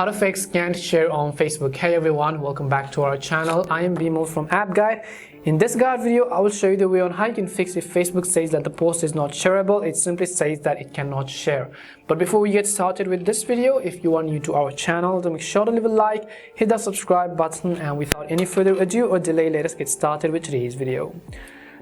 How to fix can't share on Facebook. Hey everyone, welcome back to our channel. I am Bimo from App Guide. In this guide video, I will show you the way on how you can fix if Facebook says that the post is not shareable. It simply says that it cannot share. But before we get started with this video, if you are new to our channel, then make sure to leave a like, hit that subscribe button, and without any further ado or delay, let us get started with today's video.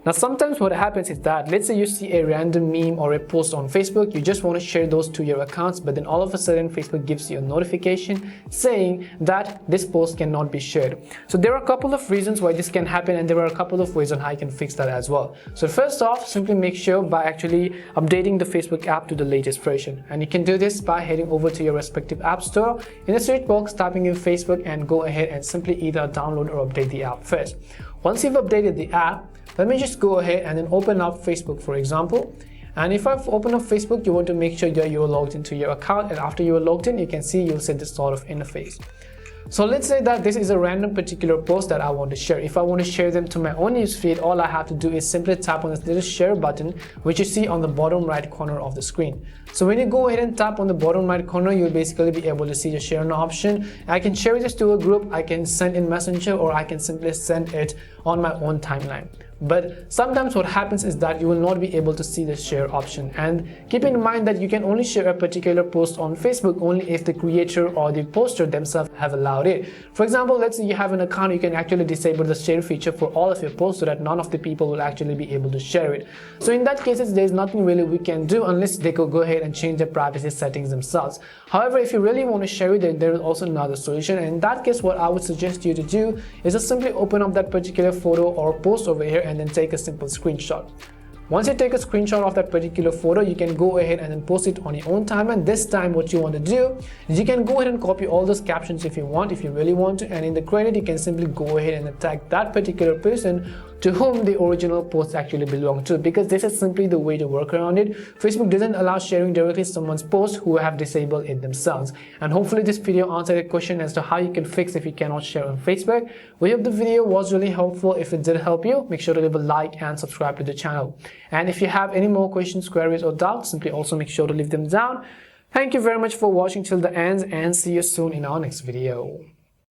Now, sometimes what happens is that, let's say you see a random meme or a post on Facebook, you just want to share those to your accounts, but then all of a sudden Facebook gives you a notification saying that this post cannot be shared. So there are a couple of reasons why this can happen, and there are a couple of ways on how you can fix that as well. So first off, simply make sure by actually updating the Facebook app to the latest version. And you can do this by heading over to your respective app store, in the search box typing in Facebook, and go ahead and simply either download or update the app first. Once you've updated the app, let me just go ahead and then open up Facebook, for example. And if I've opened up Facebook, you want to make sure that you're logged into your account, and after you're logged in, you can see you'll see this sort of interface. So let's say that this is a random particular post that I want to share. If I want to share them to my own newsfeed, all I have to do is simply tap on this little share button, which you see on the bottom right corner of the screen. So when you go ahead and tap on the bottom right corner, you'll basically be able to see the share now option. I can share this to a group, I can send in Messenger, or I can simply send it on my own timeline. But sometimes what happens is that you will not be able to see the share option, and keep in mind that you can only share a particular post on Facebook only if the creator or the poster themselves have allowed it. For example, let's say you have an account, you can actually disable the share feature for all of your posts so that none of the people will actually be able to share it. So in that case, there's nothing really we can do unless they could go ahead and change their privacy settings themselves. However, if you really want to share it, then there is also another solution, and in that case, what I would suggest you to do is just simply open up that particular photo or post over here and then take a simple screenshot. Once you take a screenshot of that particular photo, you can go ahead and then post it on your own time. And this time what you want to do is you can go ahead and copy all those captions if you want, if you really want to, and in the credit you can simply go ahead and tag that particular person to whom the original post actually belonged to, because this is simply the way to work around it. Facebook doesn't allow sharing directly someone's post who have disabled it themselves. And hopefully this video answered a question as to how you can fix if you cannot share on Facebook. We hope the video was really helpful. If it did help you, make sure to leave a like and subscribe to the channel. And if you have any more questions, queries, or doubts, simply also make sure to leave them down. Thank you very much for watching till the end, and see you soon in our next video.